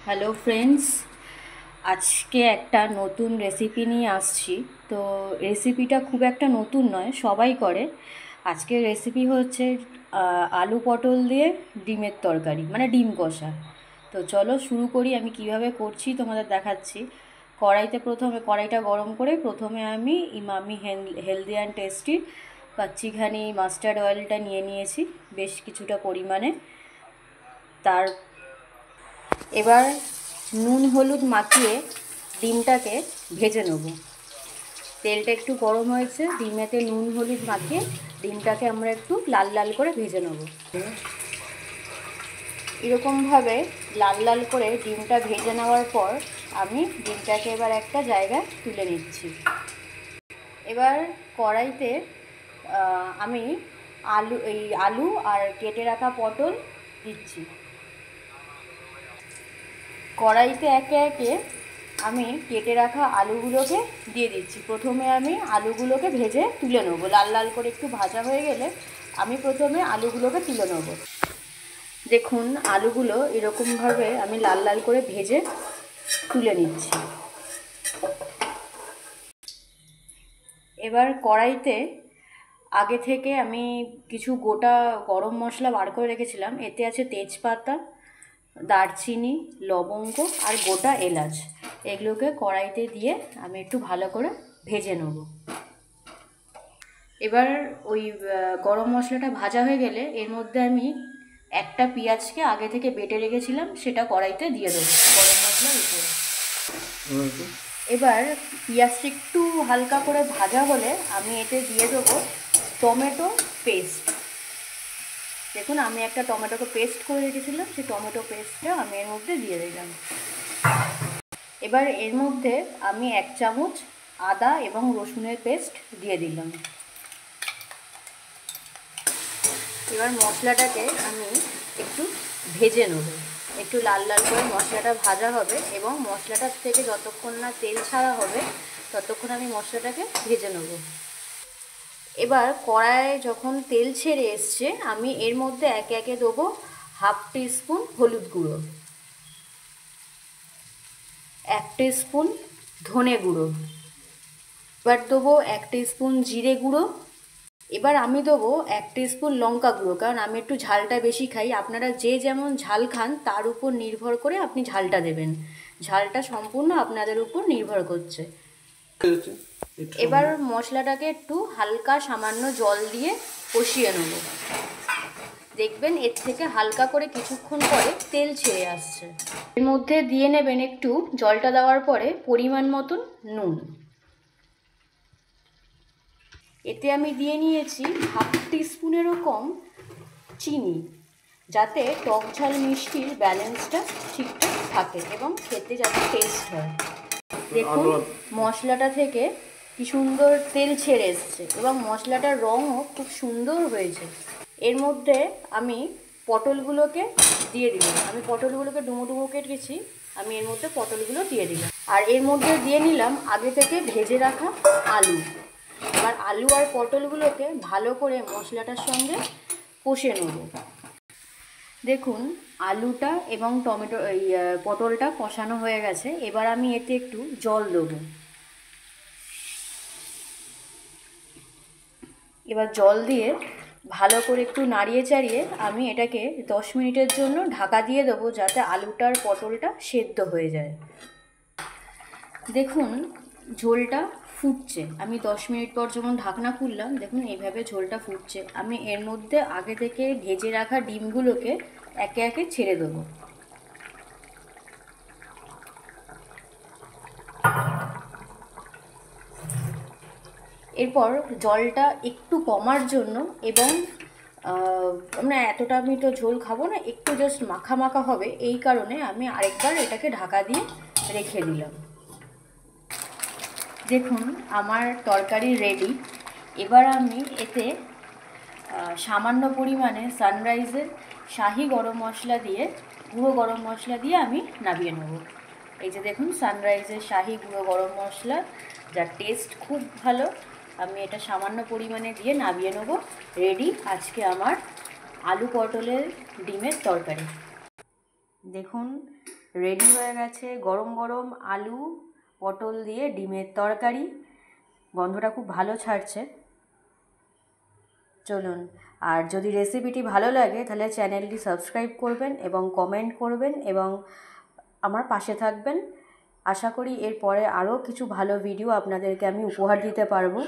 Hello friends, আজকে একটা নতুন রেসিপি নিয়ে আসছি। তো রেসিপিটা খুব একটা নতুন নয়, সবাই করে। আজকের রেসিপি হচ্ছে আলু পটল দিয়ে ডিমের তরকারি, মানে ডিম কষা। তো চলো শুরু করি। আমি কিভাবে করছি তোমাদের দেখাচ্ছি। কড়াইটা গরম করে প্রথমে আমি Emami healthy and tasty Kachchi Ghani mustard অয়েলটা নিয়ে নিয়েছি বেশ কিছুটা পরিমাণে। তার এবার নুন হলুদ মাখিয়ে ডিমটাকে ভেজে নেব। তেলটা একটু গরম হয়েছে, ডিমেতে নুন হলুদ মাখিয়ে ডিমটাকে আমরা একটু লাল লাল করে ভেজে নেব। এরকমভাবে লাল লাল করে ডিমটা ভেজে নেওয়ার পর আমি ডিমটাকে এবার একটা জায়গায় তুলে নিচ্ছি। এবার কড়াইতে আমি আলু আর কেটে রাখা পটল দিচ্ছি। কড়াইতে একে একে আমি কেটে রাখা আলুগুলোকে দিয়ে দিচ্ছি। প্রথমে আমি আলুগুলোকে ভেজে তুলে নেব। লাল লাল করে একটু ভাজা হয়ে গেলে আমি প্রথমে আলুগুলোকে তুলে নেব। দেখুন, আলুগুলো এরকমভাবে আমি লাল লাল করে ভেজে তুলে নিচ্ছি। এবার কড়াইতে আগে থেকে আমি কিছু গোটা গরম মশলা বার করে রেখেছিলাম। এতে আছে তেজপাতা, দারচিনি, লবঙ্গ আর গোটা এলাচ। এগুলোকে কড়াইতে দিয়ে আমি একটু ভালো করে ভেজে নেব। এবার ওই গরম মশলাটা ভাজা হয়ে গেলে এর মধ্যে আমি একটা পেঁয়াজকে আগে থেকে বেটে রেখেছিলাম, সেটা কড়াইতে দিয়ে দেবো গরম মশলার উপরে। এবার পেঁয়াজটা একটু হালকা করে ভাজা হলে আমি এতে দিয়ে দেবো টমেটো পেস্ট। দেখুন, আমি একটা টমেটোকে পেস্ট করে রেখেছিলাম, সেই টমেটো পেস্টটা আমি এর মধ্যে দিয়ে দিলাম। এবার এর মধ্যে আমি 1 চামচ আদা এবং রসুনের পেস্ট দিয়ে দিলাম। এবার মশলাটাকে আমি একটু ভেজে নেব। একটু লাল লাল করে মশলাটা ভাজা হবে এবং মশলাটার থেকে যতক্ষণ না তেল ছাড়া হবে ততক্ষণ আমি মশলাটাকে ভেজে নেব। এবার কড়াইয়ে যখন তেল ছেড়ে এসছে আমি এর মধ্যে একে একে দেবো 1/2 টিস্পুন হলুদ গুঁড়ো, 1 টিস্পুন ধনে গুঁড়ো, এবার দেবো 1 টিস্পুন জিরে গুঁড়ো। এবার আমি দেবো 1 টিস্পুন লঙ্কা গুঁড়ো, কারণ আমি একটু ঝালটা বেশি খাই। আপনারা যে যেমন ঝাল খান তার উপর নির্ভর করে আপনি ঝালটা দেবেন। ঝালটা সম্পূর্ণ আপনাদের উপর নির্ভর করছে। এবার মশলাটাকে একটু হালকা সামান্য জল দিয়ে কষিয়ে নেব। দেখবেন এর থেকে হালকা করে কিছুক্ষণ পরে তেল ছেড়ে আসছে। এর মধ্যে দিয়ে নেবেন একটু, জলটা দেওয়ার পরে পরিমাণ মতন নুন। এতে আমি দিয়ে নিয়েছি 1/2 টিস্পুনেরও কম চিনি, যাতে টক ঝাল মিষ্টির ব্যালেন্সটা ঠিকঠাক থাকে এবং খেতে যাতে টেস্ট হয়। দেখুন, মশলাটা থেকে কি সুন্দর তেল ছেড়ে এসছে এবং মশলাটার রঙও খুব সুন্দর হয়েছে। এর মধ্যে আমি পটলগুলোকে দিয়ে দিলাম। আমি পটলগুলোকে ডুমো ডুমো কেটেছি, আমি এর মধ্যে পটলগুলো দিয়ে দিলাম। আর এর মধ্যে দিয়ে নিলাম আগে থেকে ভেজে রাখা আলু। এবার আলু আর পটলগুলোকে ভালো করে মশলাটার সঙ্গে কষে নেব। দেখুন, আলুটা এবং পটলটা কষানো হয়ে গেছে। এবার আমি এতে একটু জল দেবো। এবার জল দিয়ে ভালো করে একটু নাড়িয়ে চাড়িয়ে আমি এটাকে 10 মিনিটের জন্য ঢাকা দিয়ে দেবো, যাতে আলুটার পটলটা সেদ্ধ হয়ে যায়। দেখুন, ঝোলটা ফুটছে। আমি 10 মিনিট পর যখন ঢাকনা খুললাম, দেখুন এইভাবে ঝোলটা ফুটছে। আমি এর মধ্যে আগে থেকে ভেজে রাখা ডিমগুলোকে একে একে ছেড়ে দেবো। এরপর জলটা একটু কমার জন্য এবং আমরা এতটা আমি তো ঝোল খাবো না, একটু জাস্ট মাখা মাখা হবে, এই কারণে আমি আরেকবার এটাকে ঢাকা দিয়ে রেখে দিলাম। দেখুন, আমার তরকারি রেডি। এবার আমি এতে সামান্য পরিমাণে সানরাইজের শাহি গরম মশলা দিয়ে, গুঁড়ো গরম মশলা দিয়ে আমি নামিয়ে নেব। এই যে দেখুন, সানরাইজের শাহি গুঁড়ো গরম মশলা, যার টেস্ট খুব ভালো, আমি এটা সামান্য পরিমাণে দিয়ে নামিয়ে নেব। রেডি আজকে আমার আলু পটলের ডিমের তরকারি। দেখুন, রেডি হয়ে গেছে গরম গরম আলু পটল দিয়ে ডিমের তরকারি। গন্ধটা খুব ভালো ছাড়ছে। চলুন, আর যদি রেসিপিটি ভালো লাগে তাহলে চ্যানেলটি সাবস্ক্রাইব করবেন এবং কমেন্ট করবেন এবং আমার পাশে থাকবেন। আশা করি এরপরে আরও কিছু ভালো ভিডিও আপনাদেরকে আমি উপহার দিতে পারবো।